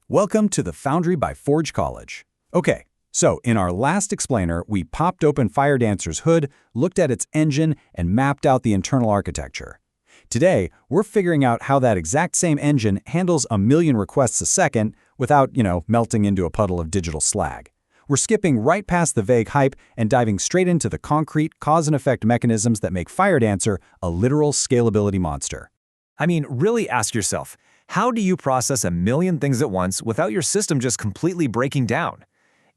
Welcome to the Foundry by Forge College. Okay, so in our last explainer, we popped open Firedancer's hood, looked at its engine, and mapped out the internal architecture. Today, we're figuring out how that exact same engine handles a million requests a second without, melting into a puddle of digital slag. We're skipping right past the vague hype and diving straight into the concrete cause and effect mechanisms that make Firedancer a literal scalability monster. I mean, really ask yourself, how do you process a million things at once without your system just completely breaking down?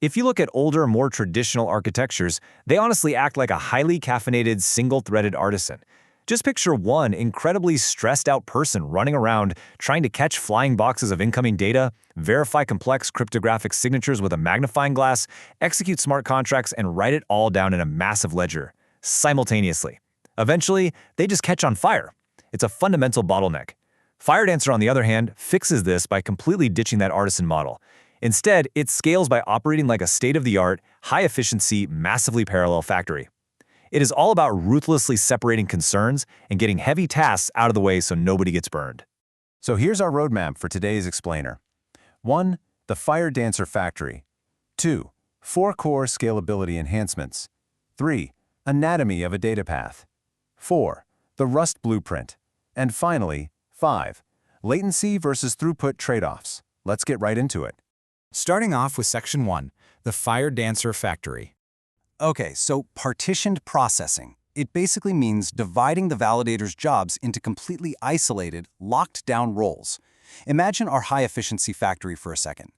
If you look at older, more traditional architectures, they honestly act like a highly caffeinated, single-threaded artisan. Just picture one incredibly stressed-out person running around trying to catch flying boxes of incoming data, verify complex cryptographic signatures with a magnifying glass, execute smart contracts, and write it all down in a massive ledger, simultaneously. Eventually, they just catch on fire. It's a fundamental bottleneck. Firedancer, on the other hand, fixes this by completely ditching that artisan model. Instead, it scales by operating like a state-of-the-art, high-efficiency, massively parallel factory. It is all about ruthlessly separating concerns and getting heavy tasks out of the way so nobody gets burned. So here's our roadmap for today's explainer. 1. The Firedancer factory. 2. 4 core scalability enhancements. 3. Anatomy of a data path. 4. The Rust blueprint. And finally, 5. Latency versus throughput trade-offs. Let's get right into it. Starting off with Section 1, the Firedancer factory. Okay, so partitioned processing. It basically means dividing the validator's jobs into completely isolated, locked-down roles. Imagine our high-efficiency factory for a second.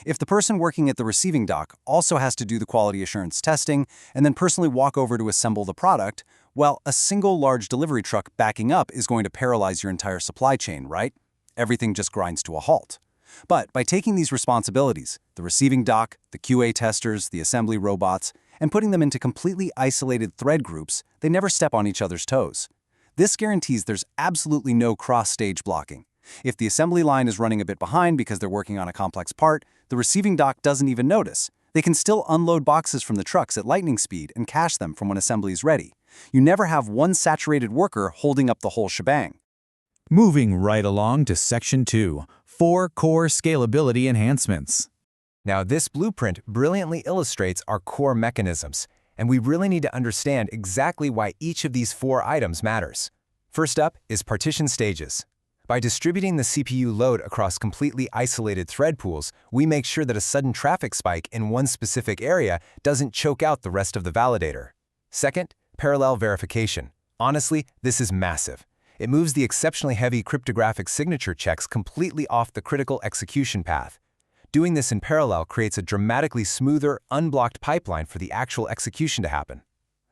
If the person working at the receiving dock also has to do the quality assurance testing and then personally walk over to assemble the product, well, a single large delivery truck backing up is going to paralyze your entire supply chain, right? Everything just grinds to a halt. But by taking these responsibilities, the receiving dock, the QA testers, the assembly robots, and putting them into completely isolated thread groups, they never step on each other's toes. This guarantees there's absolutely no cross-stage blocking. If the assembly line is running a bit behind because they're working on a complex part, the receiving dock doesn't even notice. They can still unload boxes from the trucks at lightning speed and cache them from when assembly is ready. You never have one saturated worker holding up the whole shebang. Moving right along to Section 2, 4 core scalability enhancements. Now, this blueprint brilliantly illustrates our core mechanisms, and we really need to understand exactly why each of these 4 items matters. First up is partition stages. By distributing the CPU load across completely isolated thread pools, we make sure that a sudden traffic spike in one specific area doesn't choke out the rest of the validator. Second, parallel verification. Honestly, this is massive. It moves the exceptionally heavy cryptographic signature checks completely off the critical execution path. Doing this in parallel creates a dramatically smoother, unblocked pipeline for the actual execution to happen.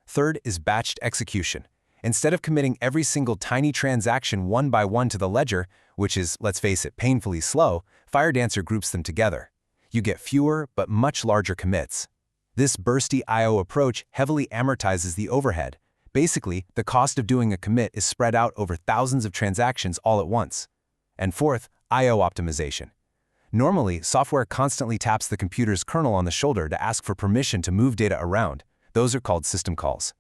Third is batched execution. Instead of committing every single tiny transaction one by one to the ledger, which is, let's face it, painfully slow, Firedancer groups them together. You get fewer but much larger commits. This bursty I/O approach heavily amortizes the overhead. Basically, the cost of doing a commit is spread out over thousands of transactions all at once. And fourth, I/O optimization. Normally, software constantly taps the computer's kernel on the shoulder to ask for permission to move data around. Those are called system calls.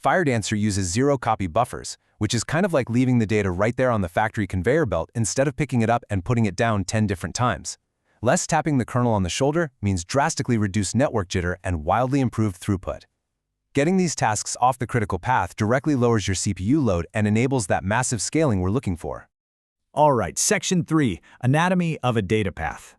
Firedancer uses zero-copy buffers, which is kind of like leaving the data right there on the factory conveyor belt instead of picking it up and putting it down 10 different times. Less tapping the kernel on the shoulder means drastically reduced network jitter and wildly improved throughput. Getting these tasks off the critical path directly lowers your CPU load and enables that massive scaling we're looking for. All right, Section 3, anatomy of a data path.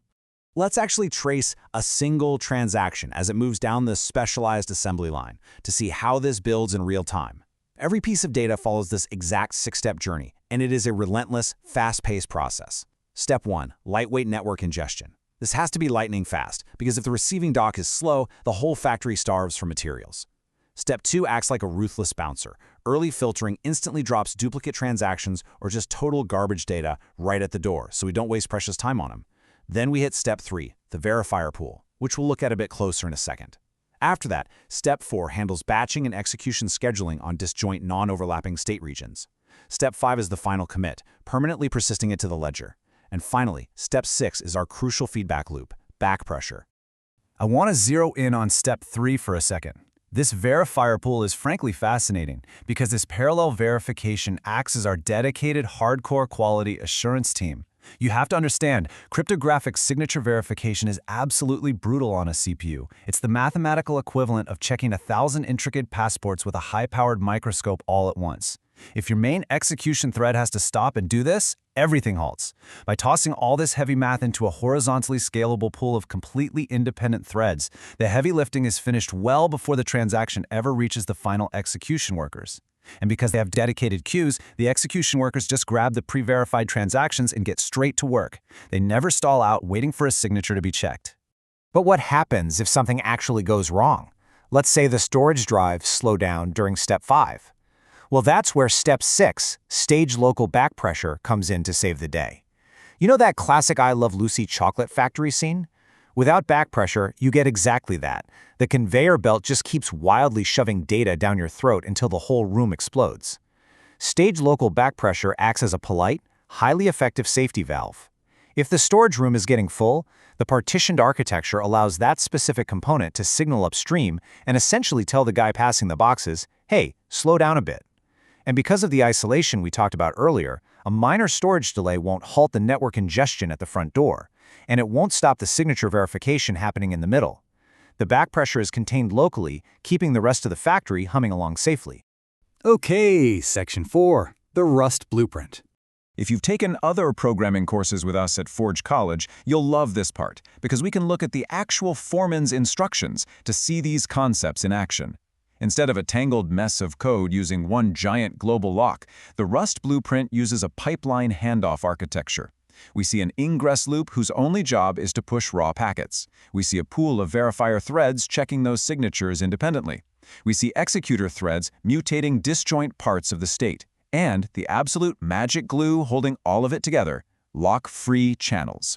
Let's actually trace a single transaction as it moves down this specialized assembly line to see how this builds in real time. Every piece of data follows this exact 6-step journey, and it is a relentless, fast-paced process. Step 1, lightweight network ingestion. This has to be lightning fast, because if the receiving dock is slow, the whole factory starves for materials. Step 2 acts like a ruthless bouncer. Early filtering instantly drops duplicate transactions or just total garbage data right at the door, so we don't waste precious time on them. Then we hit Step 3, the verifier pool, which we'll look at a bit closer in a second. After that, Step 4 handles batching and execution scheduling on disjoint non-overlapping state regions. Step 5 is the final commit, permanently persisting it to the ledger. And finally, Step 6 is our crucial feedback loop, back pressure. I want to zero in on Step 3 for a second. This verifier pool is frankly fascinating because this parallel verification acts as our dedicated hardcore quality assurance team. You have to understand, cryptographic signature verification is absolutely brutal on a CPU. It's the mathematical equivalent of checking 1,000 intricate passports with a high-powered microscope all at once. If your main execution thread has to stop and do this, everything halts. By tossing all this heavy math into a horizontally scalable pool of completely independent threads, the heavy lifting is finished well before the transaction ever reaches the final execution workers. And because they have dedicated queues, the execution workers just grab the pre-verified transactions and get straight to work. They never stall out waiting for a signature to be checked. But what happens if something actually goes wrong? Let's say the storage drives slow down during step 5. Well, that's where step 6, stage local back pressure, comes in to save the day. You know that classic I Love Lucy chocolate factory scene? Without back pressure, you get exactly that. The conveyor belt just keeps wildly shoving data down your throat until the whole room explodes. Stage local back pressure acts as a polite, highly effective safety valve. If the storage room is getting full, the partitioned architecture allows that specific component to signal upstream and essentially tell the guy passing the boxes, hey, slow down a bit. And because of the isolation we talked about earlier, a minor storage delay won't halt the network ingestion at the front door, and it won't stop the signature verification happening in the middle. The back pressure is contained locally, keeping the rest of the factory humming along safely. Okay, Section 4, the Rust Blueprint. If you've taken other programming courses with us at Forge College, you'll love this part, because we can look at the actual foreman's instructions to see these concepts in action. Instead of a tangled mess of code using one giant global lock, the Rust blueprint uses a pipeline handoff architecture. We see an ingress loop whose only job is to push raw packets. We see a pool of verifier threads checking those signatures independently. We see executor threads mutating disjoint parts of the state. And the absolute magic glue holding all of it together, lock-free channels.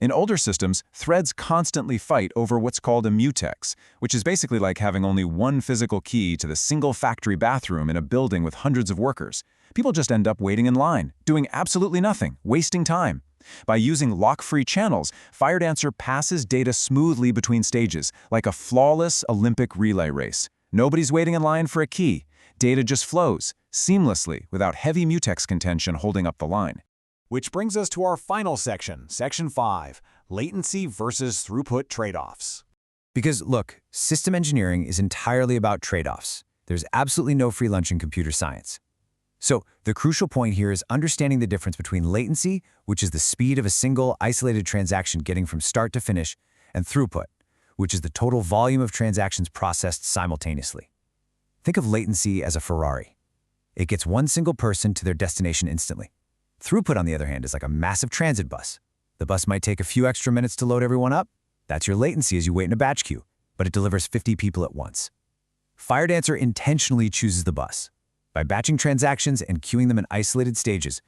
In older systems, threads constantly fight over what's called a mutex, which is basically like having only one physical key to the single factory bathroom in a building with hundreds of workers. People just end up waiting in line, doing absolutely nothing, wasting time. By using lock-free channels, Firedancer passes data smoothly between stages, like a flawless Olympic relay race. Nobody's waiting in line for a key. Data just flows, seamlessly, without heavy mutex contention holding up the line. Which brings us to our final section, Section 5, latency versus throughput trade-offs. Because look, system engineering is entirely about trade-offs. There's absolutely no free lunch in computer science. So the crucial point here is understanding the difference between latency, which is the speed of a single isolated transaction getting from start to finish, and throughput, which is the total volume of transactions processed simultaneously. Think of latency as a Ferrari. It gets one single person to their destination instantly. Throughput, on the other hand, is like a massive transit bus. The bus might take a few extra minutes to load everyone up. That's your latency as you wait in a batch queue, but it delivers 50 people at once. Firedancer intentionally chooses the bus. By batching transactions and queuing them in isolated stages,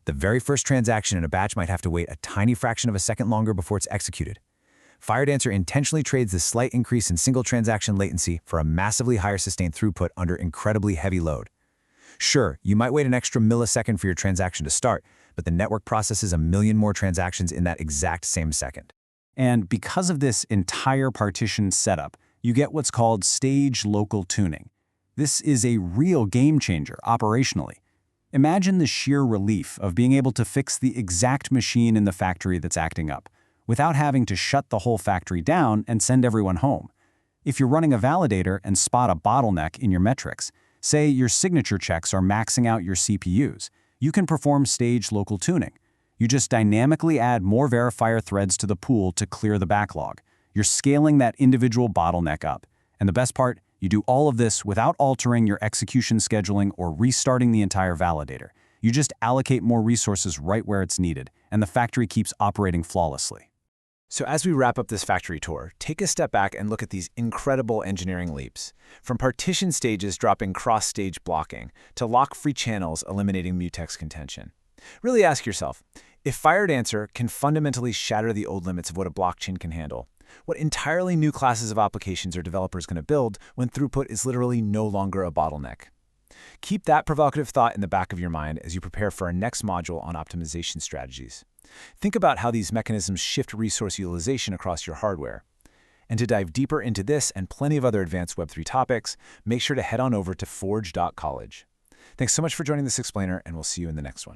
the very first transaction in a batch might have to wait a tiny fraction of a second longer before it's executed. Firedancer intentionally trades this slight increase in single transaction latency for a massively higher sustained throughput under incredibly heavy load. Sure, you might wait an extra millisecond for your transaction to start, but the network processes a million more transactions in that exact same second. And because of this entire partition setup, you get what's called stage local tuning. This is a real game changer operationally. Imagine the sheer relief of being able to fix the exact machine in the factory that's acting up, without having to shut the whole factory down and send everyone home. If you're running a validator and spot a bottleneck in your metrics, say your signature checks are maxing out your CPUs, you can perform stage local tuning. You just dynamically add more verifier threads to the pool to clear the backlog. You're scaling that individual bottleneck up. And the best part, you do all of this without altering your execution scheduling or restarting the entire validator. You just allocate more resources right where it's needed, and the factory keeps operating flawlessly. So as we wrap up this factory tour, take a step back and look at these incredible engineering leaps. From partition stages dropping cross-stage blocking to lock-free channels eliminating mutex contention. Really ask yourself, if Firedancer can fundamentally shatter the old limits of what a blockchain can handle, what entirely new classes of applications are developers going to build when throughput is literally no longer a bottleneck? Keep that provocative thought in the back of your mind as you prepare for our next module on optimization strategies. Think about how these mechanisms shift resource utilization across your hardware. And to dive deeper into this and plenty of other advanced Web3 topics, make sure to head on over to forge.college. Thanks so much for joining this explainer, and we'll see you in the next one.